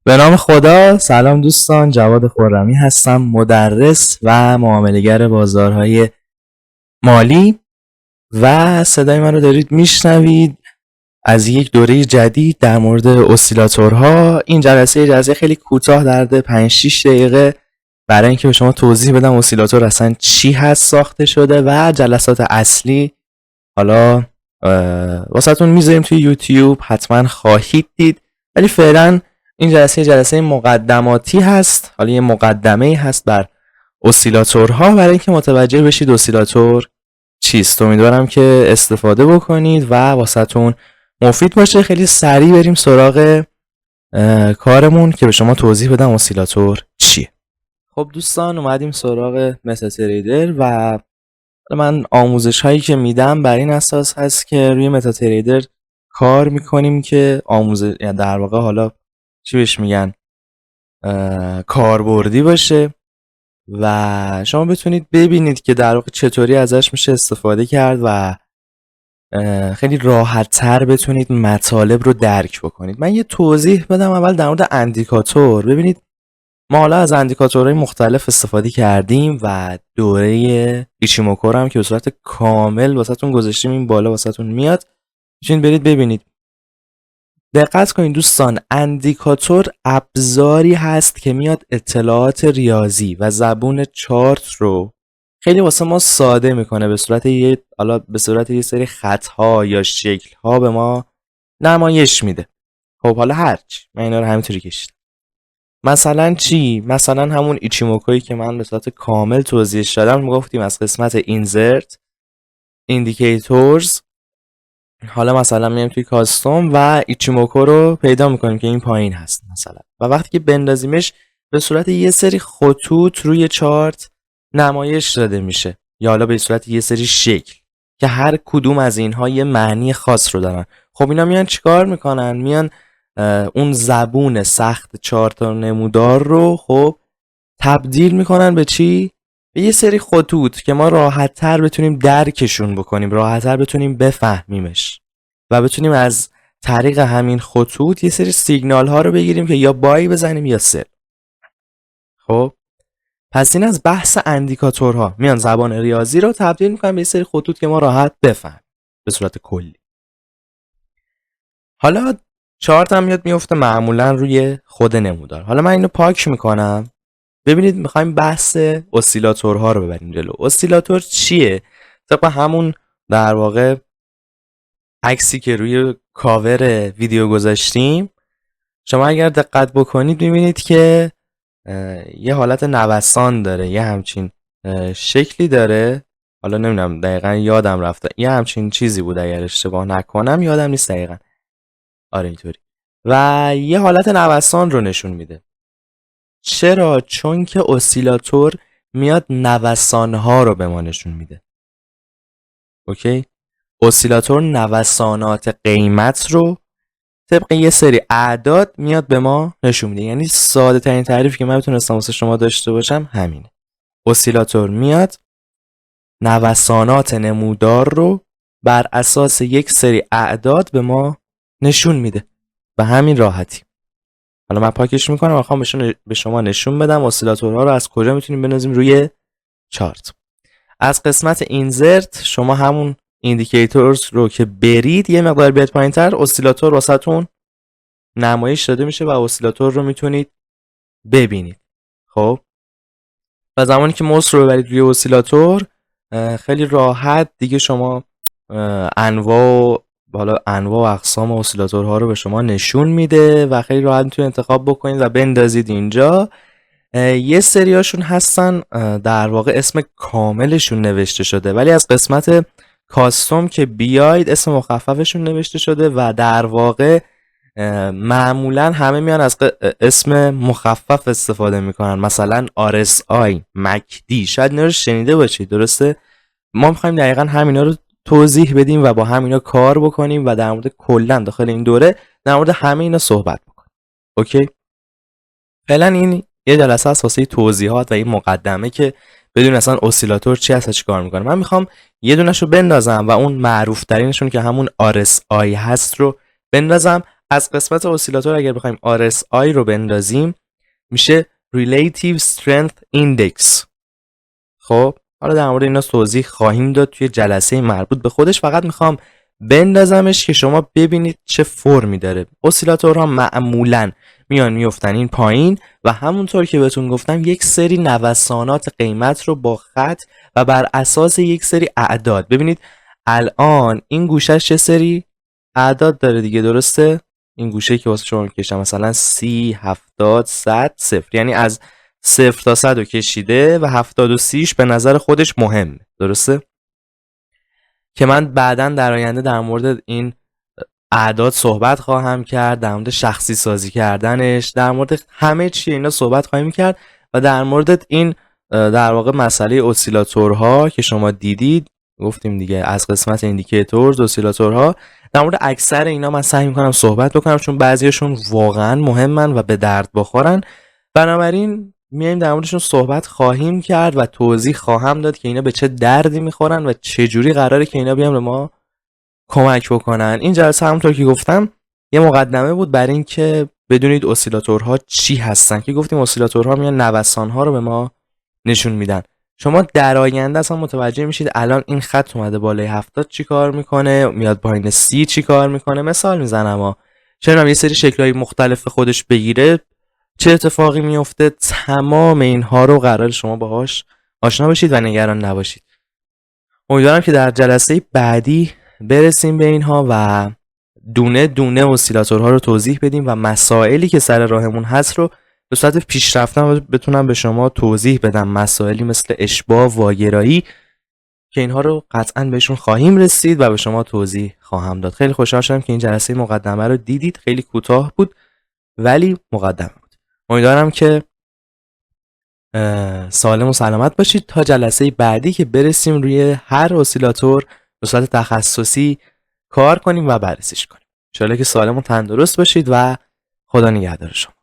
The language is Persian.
به نام خدا. سلام دوستان، جواد خرمی هستم، مدرس و معامله‌گر بازارهای مالی و صدای من رو دارید میشنوید از یک دوره جدید در مورد اسیلاتورها. این جلسه خیلی کوتاه در حد 5-6 دقیقه برای اینکه به شما توضیح بدم اسیلاتور اصلا چی هست، ساخته شده و جلسات اصلی حالا واسهتون میذاریم توی یوتیوب، حتما خواهید دید، ولی فعلا این جلسه مقدماتی هست. حالا یه مقدمه هست بر اسیلاتورها برای اینکه متوجه بشید اسیلاتور چیست. امیدوارم که استفاده بکنید و واسهتون مفید باشه. خیلی سریع بریم سراغ کارمون که به شما توضیح بدم اسیلاتور چیه. خب دوستان، اومدیم سراغ متاتریدر و من آموزش هایی که میدم بر این اساس هست که روی متاتریدر کار میکنیم که یعنی در واقع حالا چی بهش میگن، کاربردی باشه و شما بتونید ببینید که در واقع چطوری ازش میشه استفاده کرد و خیلی راحت تر بتونید مطالب رو درک بکنید. من یه توضیح بدم اول در مورد اندیکاتور. ببینید ما حالا از اندیکاتورهای مختلف استفاده کردیم و دوره ایچیموکو هم که به صورت کامل واسهتون گذاشتیم، این بالا واسهتون میاد، میتونید برید ببینید. دقت کنید دوستان، اندیکاتور ابزاری هست که میاد اطلاعات ریاضی و زبون چارت رو خیلی واسه ما ساده میکنه به صورت یه سری خطها یا شکلها به ما نمایش میده. خب حالا هرچی من اینا رو همینطوری کشیدم. مثلا چی؟ مثلا همون ایچیموکویی که من به صورت کامل توضیحش دادم، میگفتیم از قسمت اینزرت، ایندیکیتورز، حالا مثلا میایم توی کاستوم و ایچیموکو رو پیدا میکنیم که این پایین هست مثلا، و وقتی که بندازیمش به صورت یه سری خطوط روی چارت نمایش داده میشه، یا حالا به صورت یه سری شکل که هر کدوم از اینها یه معنی خاص رو دارن. خب اینا میان چیکار میکنن؟ میان اون زبون سخت چارت نمودار رو خب تبدیل میکنن به چی؟ به یه سری خطوط که ما راحت تر بتونیم درکشون بکنیم، راحت تر بتونیم بفهمیمش و بتونیم از طریق همین خطوط یه سری سیگنال ها رو بگیریم که یا بای بزنیم یا سل. خب پس این از بحث اندیکاتورها، میان زبان ریاضی رو تبدیل میکنن به یه سری خطوط که ما راحت بفهمیم به صورت کلی. حالا چارت هم میاد میفته معمولا روی خود نمودار. حالا من اینو پاک میکنم. ببینید میخوایم بحث اسیلاتورها رو ببریم جلو. اسیلاتور چیه؟ طبق همون در واقع عکسی که روی کاور ویدیو گذاشتیم، شما اگر دقت بکنید میبینید که یه حالت نوسان داره، یه همچین شکلی داره. حالا نمیدونم دقیقا، یادم رفته یه همچین چیزی بود، اگر اشتباه نکنم، یادم نیست دقیقا. آره اینطوری. و یه حالت نوسان رو نشون میده. چرا؟ چون که اسیلاتور میاد نوسانها رو به ما نشون میده. اوکی؟ اسیلاتور نوسانات قیمت رو طبق یه سری اعداد میاد به ما نشون میده. یعنی ساده ترین تعریفی که من میتونستم واسه شما داشته باشم همینه. اسیلاتور میاد نوسانات نمودار رو بر اساس یک سری اعداد به ما نشون میده. به همین راحتی. حالا من پاکش میکنم و میخوام به شما نشون بدم اسیلاتورها رو از کجا میتونیم بنازیم روی چارت. از قسمت اینزرت شما همون ایندیکیتورز رو که برید یه مقدار بیاد پایینتر، اسیلاتور واسهتون نمایش داده میشه و اسیلاتور رو میتونید ببینید. خب و زمانی که موس رو ببرید روی اسیلاتور، خیلی راحت دیگه شما انواع و اقسام اسیلاتورها رو به شما نشون میده و خیلی راحت میتونید انتخاب بکنید و بندازید اینجا. یه سریاشون هستن در واقع اسم کاملشون نوشته شده، ولی از قسمت کاستوم که بیاید اسم مخففشون نوشته شده و در واقع معمولا همه میان از اسم مخفف استفاده میکنن. مثلا RSI، MACD، شاید اینا رو شنیده باشید، درسته؟ ما میخوایم دقیقا همینا رو توضیح بدیم و با همینا کار بکنیم و در مورد کلا داخل این دوره در مورد همه اینا صحبت بکنیم. اوکی؟ فعلا این یه جلسه است واسه توضیحات و این مقدمه که بدون اصلا اسیلاتور چی هست، چی کار میکنه. من میخوام یه دونه‌شو بندازم و اون معروف ترینشون که همون RSI هست رو بندازم. از قسمت اسیلاتور اگر بخوایم RSI رو بندازیم میشه Relative Strength Index. خب حالا در مورد اینا توضیح خواهیم داد توی جلسه مربوط به خودش، فقط میخوام بندازمش که شما ببینید چه فرمی داره. اسیلاتورها معمولاً میان میفتن این پایین و همونطور که بهتون گفتم یک سری نوسانات قیمت رو با خط و بر اساس یک سری اعداد، ببینید الان این گوشه چه سری اعداد داره دیگه، درسته؟ این گوشه که واسه شما کشیدم مثلا 30 70 100 0، یعنی از 0 تا 100 رو کشیده و 70 و 30ش به نظر خودش مهمه، درسته؟ که من بعداً در آینده در مورد این اعداد صحبت خواهم کرد، در مورد شخصی سازی کردنش، در مورد همه چی اینا صحبت خواهیم کرد و در مورد این در واقع مسئله اسیلاتورها که شما دیدید گفتیم دیگه، از قسمت ایندیکیتورز اسیلاتورها، در مورد اکثر اینا من سعی میکنم صحبت بکنم چون بعضیشون واقعا مهمن و به درد بخورن، بنابراین میایم در موردشون صحبت خواهیم کرد و توضیح خواهم داد که اینا به چه دردی میخورن و چه جوری قراره که اینا بیان به ما کمک بکنن. این جلسه همونطور که گفتم یه مقدمه بود برای اینکه بدونید اسیلاتورها چی هستن، که گفتیم اسیلاتورها میان نوسانها رو به ما نشون میدن. شما در آینده اصلا متوجه میشید الان این خط اومده بالای 70 چی کار میکنه، میاد پایین 30 چی کار میکنه. مثال میزنم چون یه سری شکل‌های مختلف خودش بگیره چه اتفاقی میفته. تمام اینها رو قرار شما باهاش آشنا بشید و نگران نباشید. امیدوارم که در جلسه بعدی برسیم به اینها و دونه دونه اسیلاتورها رو توضیح بدیم و مسائلی که سر راهمون هست رو به صورت پیشرفته بتونم به شما توضیح بدم. مسائلی مثل اشباع، واگرایی که اینها رو قطعا بهشون خواهیم رسید و به شما توضیح خواهم داد. خیلی خوشحال شدم که این جلسه مقدمه رو دیدید. خیلی کوتاه بود ولی مقدمه بود. امیدوارم که سالم و سلامت باشید تا جلسه بعدی که برسیم روی هر اسیلاتور به صورت تخصصی کار کنیم و بررسیش کنیم. ان شاءالله که سالم و تندرست باشید و خدا نگهدار شما.